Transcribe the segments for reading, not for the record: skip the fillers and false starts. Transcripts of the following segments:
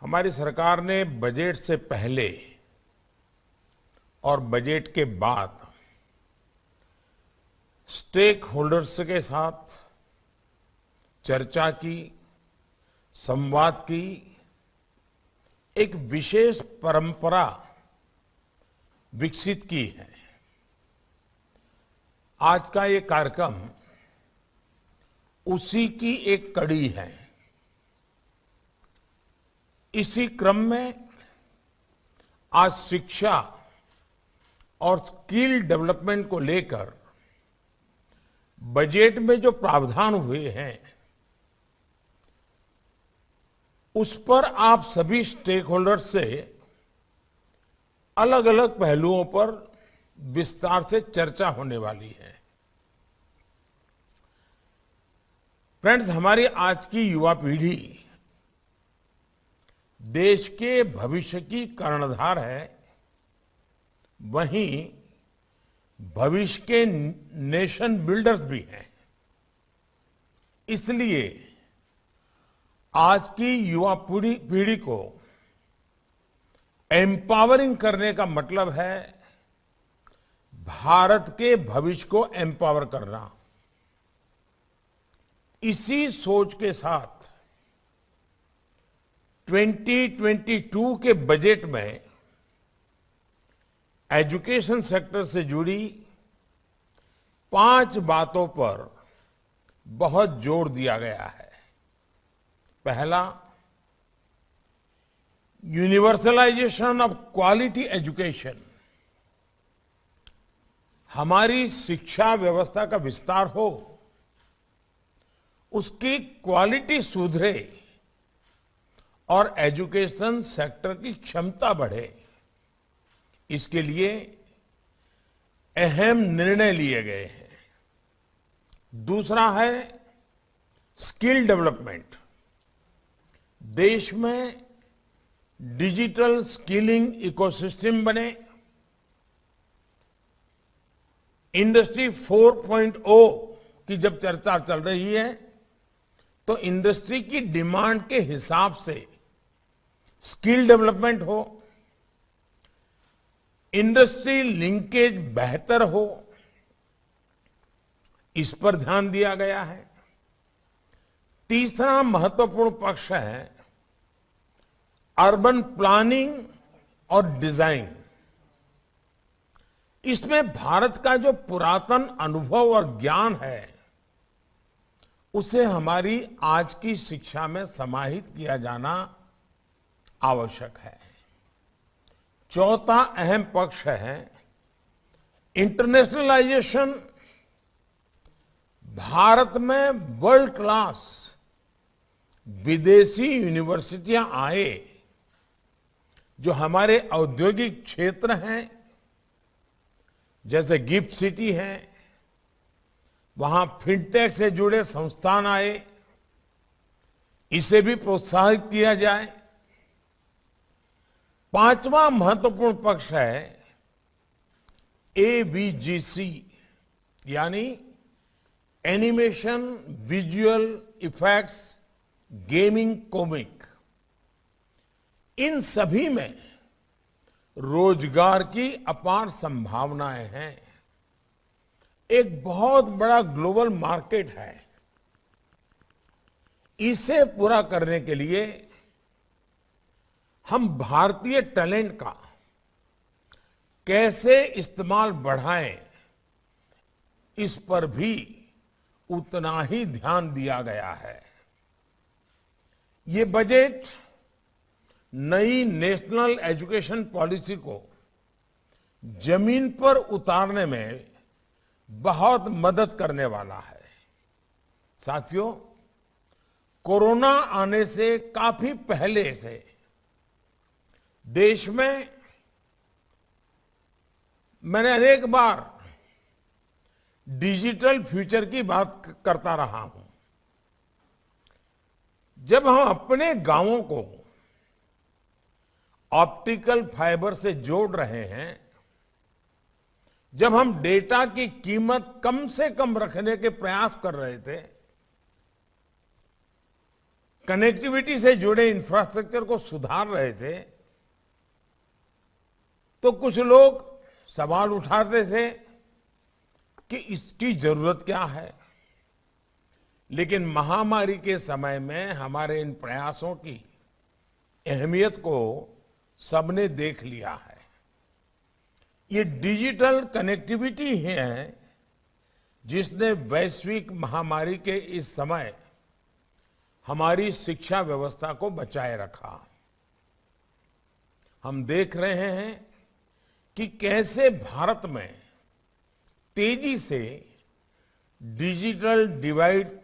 हमारी सरकार ने बजट से पहले और बजट के बाद स्टेक होल्डर्स के साथ चर्चा की, संवाद की। एक विशेष परंपरा विकसित की है। आज का ये कार्यक्रम उसी की एक कड़ी है। इसी क्रम में आज शिक्षा और स्किल डेवलपमेंट को लेकर बजट में जो प्रावधान हुए हैं, उस पर आप सभी स्टेक होल्डर्स से अलग अलग पहलुओं पर विस्तार से चर्चा होने वाली है। फ्रेंड्स, हमारी आज की युवा पीढ़ी देश के भविष्य की कर्णधार है, वहीं भविष्य के नेशन बिल्डर्स भी हैं। इसलिए आज की युवा पीढ़ी को एम्पावरिंग करने का मतलब है भारत के भविष्य को एम्पावर करना। इसी सोच के साथ 2022 के बजट में एजुकेशन सेक्टर से जुड़ी 5 बातों पर बहुत जोर दिया गया है। पहला, यूनिवर्सलाइजेशन ऑफ क्वालिटी एजुकेशन। हमारी शिक्षा व्यवस्था का विस्तार हो, उसकी क्वालिटी सुधरे और एजुकेशन सेक्टर की क्षमता बढ़े। इसके लिए अहम निर्णय लिए गए हैं। दूसरा है स्किल डेवलपमेंट। देश में डिजिटल स्किलिंग इकोसिस्टम बने। इंडस्ट्री 4.0 की जब चर्चा चल रही है, तो इंडस्ट्री की डिमांड के हिसाब से स्किल डेवलपमेंट हो, इंडस्ट्री लिंकेज बेहतर हो, इस पर ध्यान दिया गया है। तीसरा महत्वपूर्ण पक्ष है अर्बन प्लानिंग और डिजाइन। इसमें भारत का जो पुरातन अनुभव और ज्ञान है, उसे हमारी आज की शिक्षा में समाहित किया जाना आवश्यक है। चौथा अहम पक्ष है इंटरनेशनलाइजेशन। भारत में वर्ल्ड क्लास विदेशी यूनिवर्सिटियां आए, जो हमारे औद्योगिक क्षेत्र हैं, जैसे गिफ्ट सिटी है, वहां फिनटेक से जुड़े संस्थान आए, इसे भी प्रोत्साहित किया जाए। पांचवा महत्वपूर्ण पक्ष है एवीजीसी, यानी animation, visual effects, gaming, comic. इन सभी में रोजगार की अपार संभावनाएं हैं। एक बहुत बड़ा ग्लोबल मार्केट है। इसे पूरा करने के लिए हम भारतीय टैलेंट का कैसे इस्तेमाल बढ़ाएं, इस पर भी उतना ही ध्यान दिया गया है। ये बजट नई नेशनल एजुकेशन पॉलिसी को जमीन पर उतारने में बहुत मदद करने वाला है। साथियों, कोरोना आने से काफी पहले से देश में मैंने अनेक बार डिजिटल फ्यूचर की बात करता रहा हूं। जब हम अपने गांवों को ऑप्टिकल फाइबर से जोड़ रहे हैं, जब हम डेटा की कीमत कम से कम रखने के प्रयास कर रहे थे, कनेक्टिविटी से जुड़े इंफ्रास्ट्रक्चर को सुधार रहे थे, तो कुछ लोग सवाल उठाते थे कि इसकी जरूरत क्या है। लेकिन महामारी के समय में हमारे इन प्रयासों की अहमियत को सबने देख लिया है। ये डिजिटल कनेक्टिविटी है जिसने वैश्विक महामारी के इस समय हमारी शिक्षा व्यवस्था को बचाए रखा। हम देख रहे हैं कि कैसे भारत में तेजी से डिजिटल डिवाइड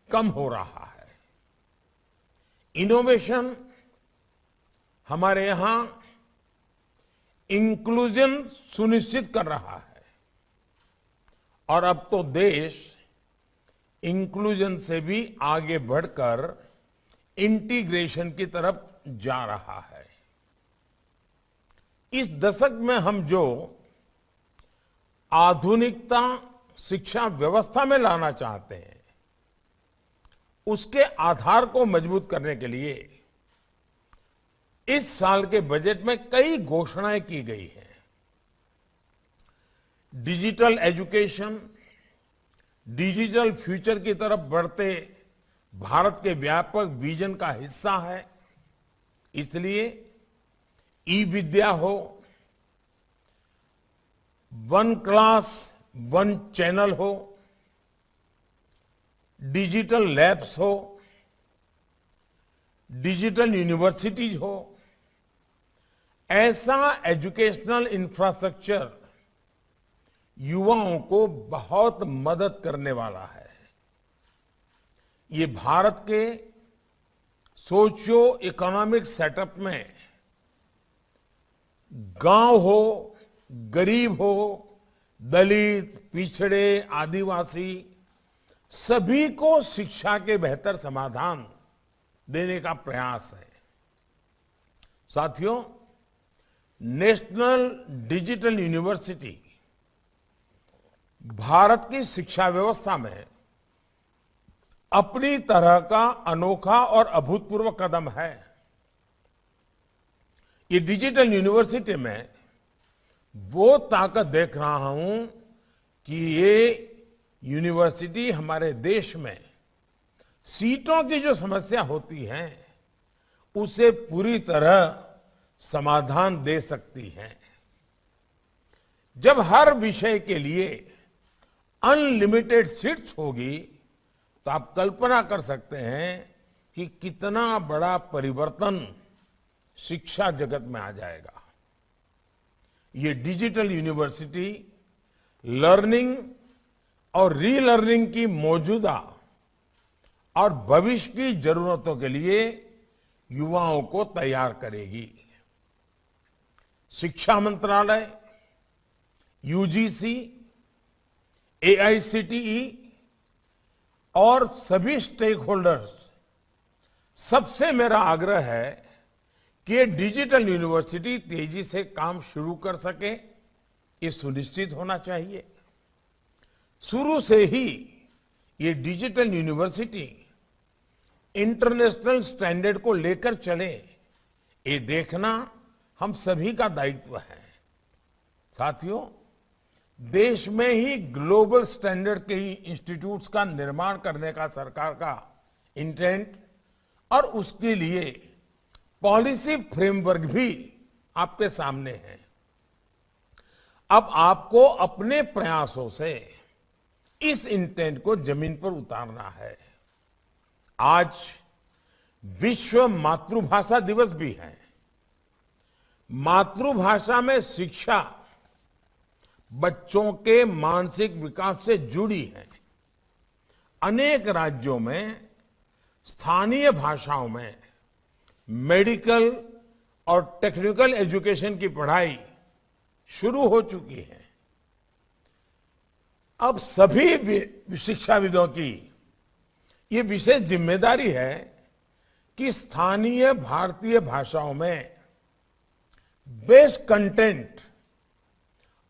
कम हो रहा है। इनोवेशन हमारे यहां इंक्लूजन सुनिश्चित कर रहा है और अब तो देश इंक्लूजन से भी आगे बढ़कर इंटीग्रेशन की तरफ जा रहा है। इस दशक में हम जो आधुनिकता शिक्षा व्यवस्था में लाना चाहते हैं, उसके आधार को मजबूत करने के लिए इस साल के बजट में कई घोषणाएं की गई हैं। डिजिटल एजुकेशन डिजिटल फ्यूचर की तरफ बढ़ते भारत के व्यापक विजन का हिस्सा है। इसलिए ई विद्या हो, वन क्लास वन चैनल हो, डिजिटल लैब्स हो, डिजिटल यूनिवर्सिटीज हो, ऐसा एजुकेशनल इंफ्रास्ट्रक्चर युवाओं को बहुत मदद करने वाला है। ये भारत के सोशियो इकोनॉमिक सेटअप में गांव हो, गरीब हो, दलित, पिछड़े, आदिवासी सभी को शिक्षा के बेहतर समाधान देने का प्रयास है। साथियों, नेशनल डिजिटल यूनिवर्सिटी भारत की शिक्षा व्यवस्था में अपनी तरह का अनोखा और अभूतपूर्व कदम है। ये डिजिटल यूनिवर्सिटी में वो ताकत देख रहा हूं कि ये यूनिवर्सिटी हमारे देश में सीटों की जो समस्या होती है उसे पूरी तरह समाधान दे सकती है। जब हर विषय के लिए अनलिमिटेड सीट्स होगी तो आप कल्पना कर सकते हैं कि कितना बड़ा परिवर्तन शिक्षा जगत में आ जाएगा। ये डिजिटल यूनिवर्सिटी लर्निंग और रीलर्निंग की मौजूदा और भविष्य की जरूरतों के लिए युवाओं को तैयार करेगी। शिक्षा मंत्रालय, यूजीसी, एआईसीटीई और सभी स्टेक होल्डर्स, सबसे मेरा आग्रह है कि ये डिजिटल यूनिवर्सिटी तेजी से काम शुरू कर सके, ये सुनिश्चित होना चाहिए। शुरू से ही ये डिजिटल यूनिवर्सिटी इंटरनेशनल स्टैंडर्ड को लेकर चले, ये देखना हम सभी का दायित्व है। साथियों, देश में ही ग्लोबल स्टैंडर्ड के इंस्टीट्यूट्स का निर्माण करने का सरकार का इंटेंट और उसके लिए पॉलिसी फ्रेमवर्क भी आपके सामने है। अब आपको अपने प्रयासों से इस इंटेंट को जमीन पर उतारना है। आज विश्व मातृभाषा दिवस भी है। मातृभाषा में शिक्षा बच्चों के मानसिक विकास से जुड़ी है। अनेक राज्यों में स्थानीय भाषाओं में मेडिकल और टेक्निकल एजुकेशन की पढ़ाई शुरू हो चुकी है। अब सभी शिक्षाविदों की ये विशेष जिम्मेदारी है कि स्थानीय भारतीय भाषाओं में बेस्ट कंटेंट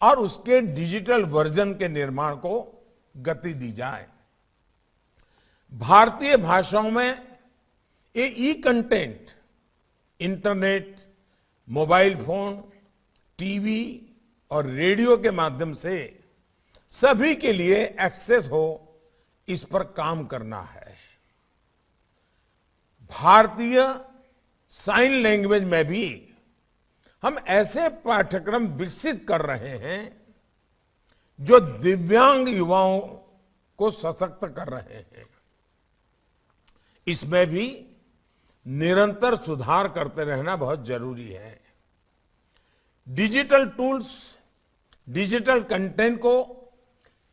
और उसके डिजिटल वर्जन के निर्माण को गति दी जाए। भारतीय भाषाओं में ये e content internet, mobile phone, TV और रेडियो के माध्यम से सभी के लिए एक्सेस हो, इस पर काम करना है। भारतीय साइन लैंग्वेज में भी हम ऐसे पाठ्यक्रम विकसित कर रहे हैं जो दिव्यांग युवाओं को सशक्त कर रहे हैं। इसमें भी निरंतर सुधार करते रहना बहुत जरूरी है। डिजिटल टूल्स, डिजिटल कंटेंट को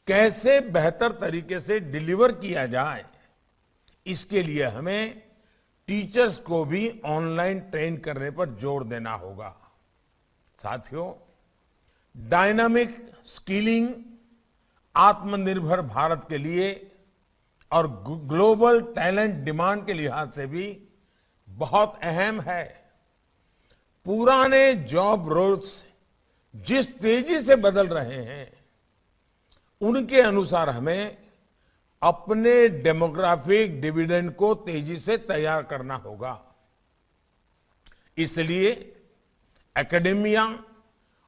कैसे बेहतर तरीके से डिलीवर किया जाए, इसके लिए हमें टीचर्स को भी ऑनलाइन ट्रेन करने पर जोर देना होगा। साथियों, डायनामिक स्किलिंग आत्मनिर्भर भारत के लिए और ग्लोबल टैलेंट डिमांड के लिहाज से भी बहुत अहम है। पुराने जॉब रोल्स जिस तेजी से बदल रहे हैं, उनके अनुसार हमें अपने डेमोग्राफिक डिविडेंड को तेजी से तैयार करना होगा। इसलिए एकेडेमिया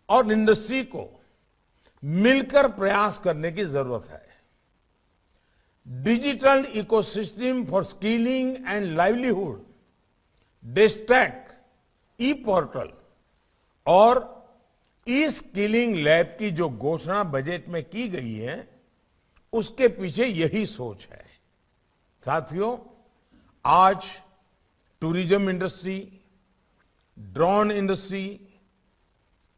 और इंडस्ट्री को मिलकर प्रयास करने की जरूरत है। Digital ecosystem for skilling and livelihood, DESH Stack, e portal और ई स्किलिंग लैब की जो घोषणा बजट में की गई है, उसके पीछे यही सोच है। साथियों, आज tourism industry, drone industry,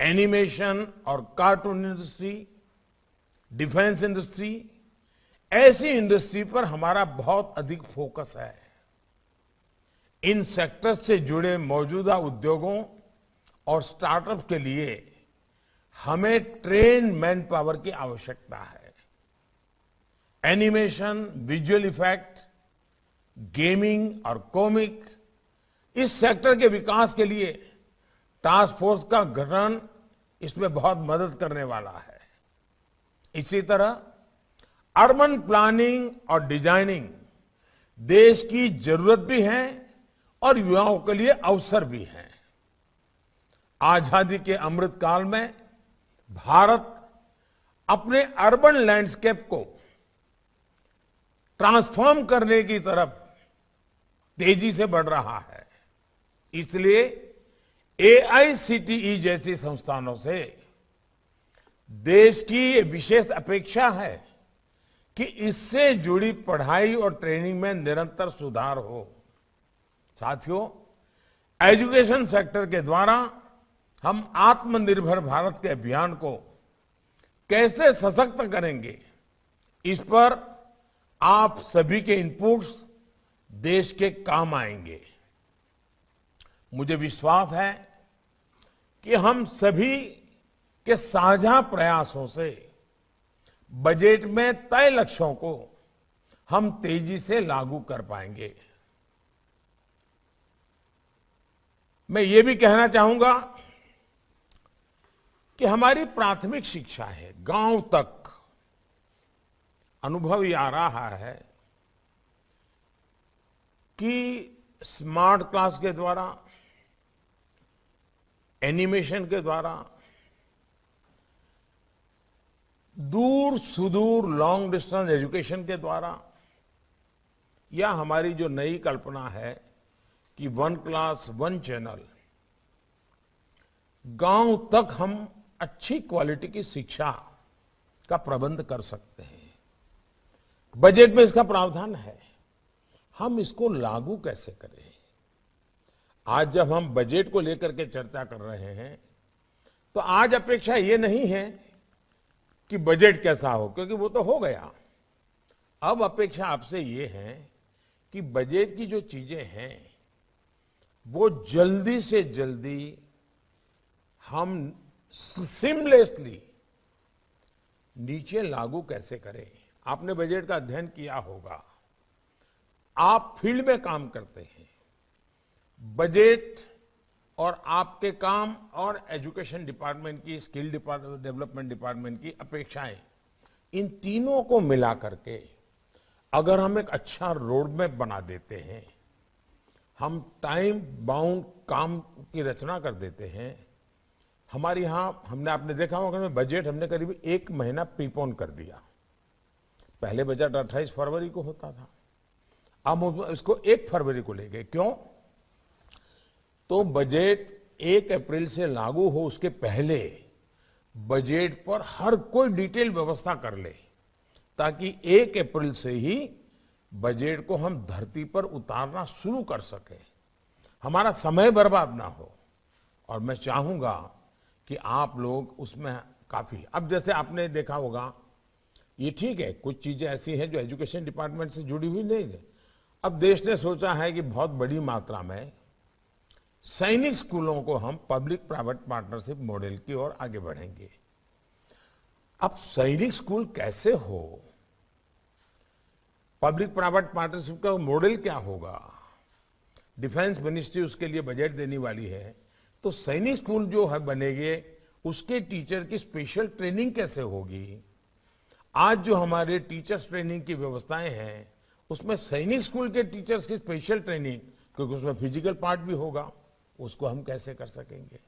animation और कार्टून इंडस्ट्री, डिफेंस इंडस्ट्री, ऐसी इंडस्ट्री पर हमारा बहुत अधिक फोकस है। इन सेक्टर्स से जुड़े मौजूदा उद्योगों और स्टार्टअप के लिए हमें ट्रेन मैन पावर की आवश्यकता है। एनिमेशन, विजुअल इफेक्ट, गेमिंग और कॉमिक, इस सेक्टर के विकास के लिए टास्क फोर्स का गठन इसमें बहुत मदद करने वाला है। इसी तरह अर्बन प्लानिंग और डिजाइनिंग देश की जरूरत भी है और युवाओं के लिए अवसर भी है। आजादी के अमृत काल में भारत अपने अर्बन लैंडस्केप को ट्रांसफॉर्म करने की तरफ तेजी से बढ़ रहा है। इसलिए AICTE जैसी संस्थानों से देश की ये विशेष अपेक्षा है कि इससे जुड़ी पढ़ाई और ट्रेनिंग में निरंतर सुधार हो। साथियों, एजुकेशन सेक्टर के द्वारा हम आत्मनिर्भर भारत के अभियान को कैसे सशक्त करेंगे, इस पर आप सभी के इनपुट्स देश के काम आएंगे। मुझे विश्वास है कि हम सभी के साझा प्रयासों से बजट में तय लक्ष्यों को हम तेजी से लागू कर पाएंगे। मैं ये भी कहना चाहूंगा कि हमारी प्राथमिक शिक्षा है गांव तक। अनुभव ये आ रहा है कि स्मार्ट क्लास के द्वारा, एनिमेशन के द्वारा, दूर सुदूर लॉन्ग डिस्टेंस एजुकेशन के द्वारा, या हमारी जो नई कल्पना है कि 1 क्लास 1 चैनल, गांव तक हम अच्छी क्वालिटी की शिक्षा का प्रबंध कर सकते हैं। बजट में इसका प्रावधान है। हम इसको लागू कैसे करें? आज जब हम बजट को लेकर के चर्चा कर रहे हैं, तो आज अपेक्षा ये नहीं है कि बजट कैसा हो, क्योंकि वो तो हो गया। अब अपेक्षा आपसे ये है कि बजट की जो चीजें हैं वो जल्दी से जल्दी हम सीमलेसली नीचे लागू कैसे करें। आपने बजट का अध्ययन किया होगा, आप फील्ड में काम करते हैं। बजट और आपके काम और एजुकेशन डिपार्टमेंट की, स्किल डेवलपमेंट डिपार्टमेंट की अपेक्षाएं, इन तीनों को मिला करके अगर हम एक अच्छा रोड मैप बना देते हैं, हम टाइम बाउंड काम की रचना कर देते हैं। हमारे यहाँ हमने आपने देखा होगा कि बजट हमने करीब 1 महीना प्रीपोन कर दिया। पहले बजट 28 फरवरी को होता था, अब इसको 1 फरवरी को ले गए। क्यों? तो बजट 1 अप्रैल से लागू हो उसके पहले बजट पर हर कोई डिटेल व्यवस्था कर ले, ताकि 1 अप्रैल से ही बजट को हम धरती पर उतारना शुरू कर सके, हमारा समय बर्बाद ना हो। और मैं चाहूंगा कि आप लोग उसमें काफी, अब जैसे आपने देखा होगा, ये ठीक है कुछ चीजें ऐसी हैं जो एजुकेशन डिपार्टमेंट से जुड़ी हुई नहीं है। अब देश ने सोचा है कि बहुत बड़ी मात्रा में सैनिक स्कूलों को हम पब्लिक प्राइवेट पार्टनरशिप मॉडल की ओर आगे बढ़ेंगे। अब सैनिक स्कूल कैसे हो, पब्लिक प्राइवेट पार्टनरशिप का मॉडल क्या होगा, डिफेंस मिनिस्ट्री उसके लिए बजट देने वाली है। तो सैनिक स्कूल जो है बनेंगे, उसके टीचर की स्पेशल ट्रेनिंग कैसे होगी। आज जो हमारे टीचर्स ट्रेनिंग की व्यवस्थाएं हैं, उसमें सैनिक स्कूल के टीचर्स की स्पेशल ट्रेनिंग, क्योंकि उसमें फिजिकल पार्ट भी होगा, उसको हम कैसे कर सकेंगे।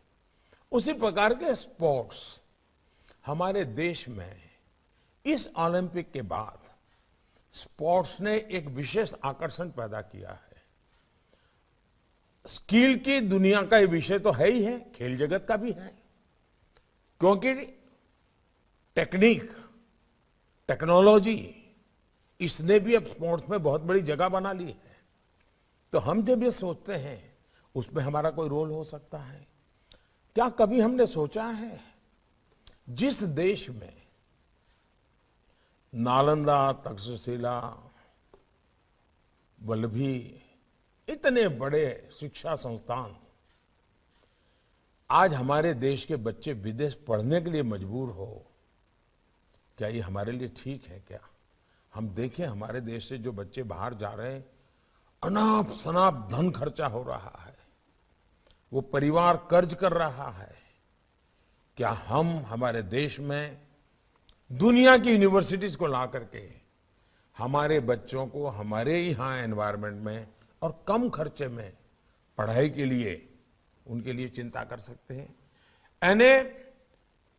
उसी प्रकार के स्पोर्ट्स हमारे देश में इस ओलंपिक के बाद स्पोर्ट्स ने एक विशेष आकर्षण पैदा किया है। स्किल की दुनिया का ये विषय तो है ही है, खेल जगत का भी है, क्योंकि टेक्निक, टेक्नोलॉजी, इसने भी अब स्पोर्ट्स में बहुत बड़ी जगह बना ली है। तो हम जब ये सोचते हैं उसमें हमारा कोई रोल हो सकता है क्या? कभी हमने सोचा है जिस देश में नालंदा, तक्षशिला, वल्लभी, इतने बड़े शिक्षा संस्थान, आज हमारे देश के बच्चे विदेश पढ़ने के लिए मजबूर हो, क्या ये हमारे लिए ठीक है क्या? हम देखें हमारे देश से जो बच्चे बाहर जा रहे हैं, अनाप शनाप धन खर्चा हो रहा है, वो परिवार कर्ज कर रहा है। क्या हम हमारे देश में दुनिया की यूनिवर्सिटीज को ला करके हमारे बच्चों को हमारे यहाँ एनवायरनमेंट में और कम खर्चे में पढ़ाई के लिए उनके लिए चिंता कर सकते हैं? यानी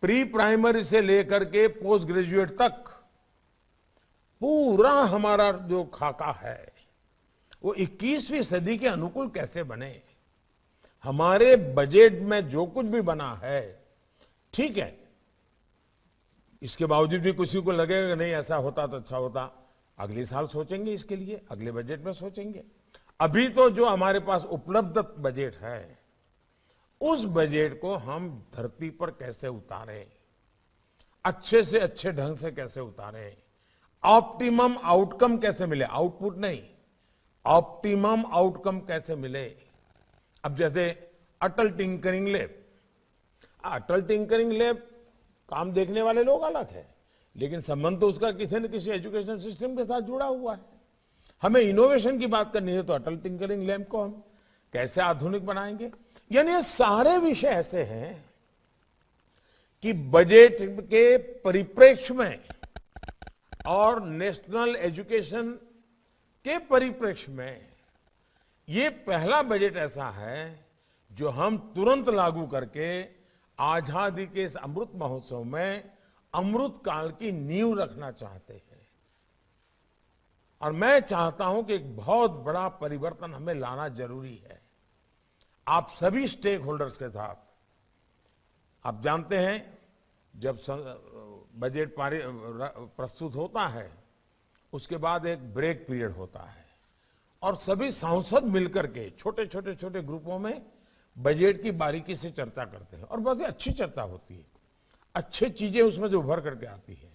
प्री प्राइमरी से लेकर के पोस्ट ग्रेजुएट तक पूरा हमारा जो खाका है वो 21वीं सदी के अनुकूल कैसे बने। हमारे बजट में जो कुछ भी बना है ठीक है, इसके बावजूद भी किसी को लगेगा नहीं ऐसा होता तो अच्छा होता, अगले साल सोचेंगे, इसके लिए अगले बजट में सोचेंगे। अभी तो जो हमारे पास उपलब्ध बजट है, उस बजट को हम धरती पर कैसे उतारें, अच्छे से अच्छे ढंग से कैसे उतारें, ऑप्टिमम आउटकम कैसे मिले, आउटपुट नहीं, ऑप्टिमम आउटकम कैसे मिले। अब जैसे अटल टिंकरिंग लैब, अटल टिंकरिंग लैब काम देखने वाले लोग अलग है, लेकिन संबंध तो उसका किसी न किसी एजुकेशन सिस्टम के साथ जुड़ा हुआ है। हमें इनोवेशन की बात करनी है तो अटल टिंकरिंग लैब को हम कैसे आधुनिक बनाएंगे। यानी ये सारे विषय ऐसे हैं कि बजट के परिप्रेक्ष्य में और नेशनल एजुकेशन के परिप्रेक्ष्य में ये पहला बजट ऐसा है जो हम तुरंत लागू करके आजादी के इस अमृत महोत्सव में अमृत काल की नींव रखना चाहते हैं। और मैं चाहता हूं कि एक बहुत बड़ा परिवर्तन हमें लाना जरूरी है, आप सभी स्टेक होल्डर्स के साथ। आप जानते हैं जब बजट प्रस्तुत होता है उसके बाद एक ब्रेक पीरियड होता है और सभी सांसद मिलकर के छोटे छोटे छोटे ग्रुपों में बजट की बारीकी से चर्चा करते हैं और बहुत ही अच्छी चर्चा होती है, अच्छी चीजें उसमें जो उभर करके आती है।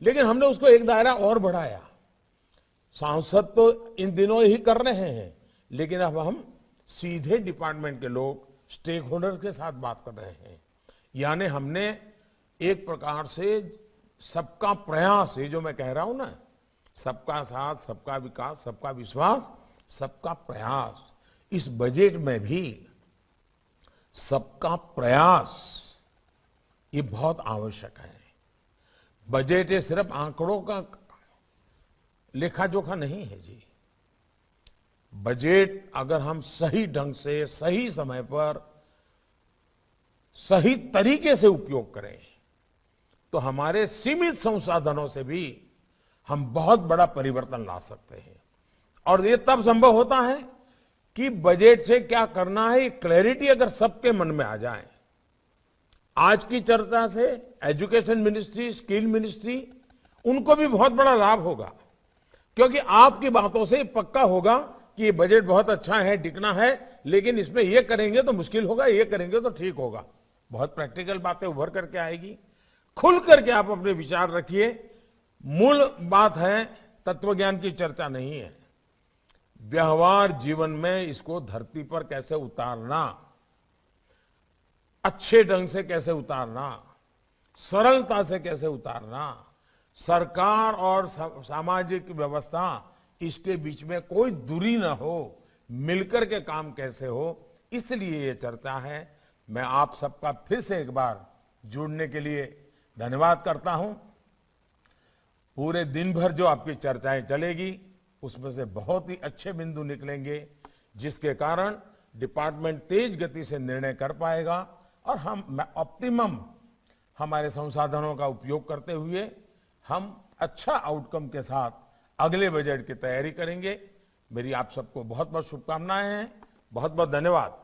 लेकिन हमने उसको एक दायरा और बढ़ाया, सांसद तो इन दिनों ही कर रहे हैं, लेकिन अब हम सीधे डिपार्टमेंट के लोग स्टेक होल्डर के साथ बात कर रहे हैं। यानी हमने एक प्रकार से सबका प्रयास, ये जो मैं कह रहा हूं ना, सबका साथ, सबका विकास, सबका विश्वास, सबका प्रयास, इस बजट में भी सबका प्रयास ये बहुत आवश्यक है। बजट ये सिर्फ आंकड़ों का लेखा जोखा नहीं है जी, बजट अगर हम सही ढंग से, सही समय पर, सही तरीके से उपयोग करें तो हमारे सीमित संसाधनों से भी हम बहुत बड़ा परिवर्तन ला सकते हैं। और ये तब संभव होता है कि बजट से क्या करना है, क्लैरिटी अगर सबके मन में आ जाए। आज की चर्चा से एजुकेशन मिनिस्ट्री, स्किल मिनिस्ट्री, उनको भी बहुत बड़ा लाभ होगा, क्योंकि आपकी बातों से पक्का होगा कि ये बजट बहुत अच्छा है, टिकना है, लेकिन इसमें ये करेंगे तो मुश्किल होगा, ये करेंगे तो ठीक होगा। बहुत प्रैक्टिकल बातें उभर करके आएगी। खुल करके आप अपने विचार रखिए। मूल बात है, तत्वज्ञान की चर्चा नहीं है, व्यवहार जीवन में इसको धरती पर कैसे उतारना, अच्छे ढंग से कैसे उतारना, सरलता से कैसे उतारना, सरकार और सामाजिक व्यवस्था, इसके बीच में कोई दूरी ना हो, मिलकर के काम कैसे हो, इसलिए ये चर्चा है। मैं आप सबका फिर से एक बार जुड़ने के लिए धन्यवाद करता हूं। पूरे दिन भर जो आपकी चर्चाएं चलेगी, उसमें से बहुत ही अच्छे बिंदु निकलेंगे, जिसके कारण डिपार्टमेंट तेज गति से निर्णय कर पाएगा और हम ऑप्टिमम हमारे संसाधनों का उपयोग करते हुए हम अच्छा आउटकम के साथ अगले बजट की तैयारी करेंगे। मेरी आप सबको बहुत बहुत शुभकामनाएं हैं। बहुत बहुत धन्यवाद।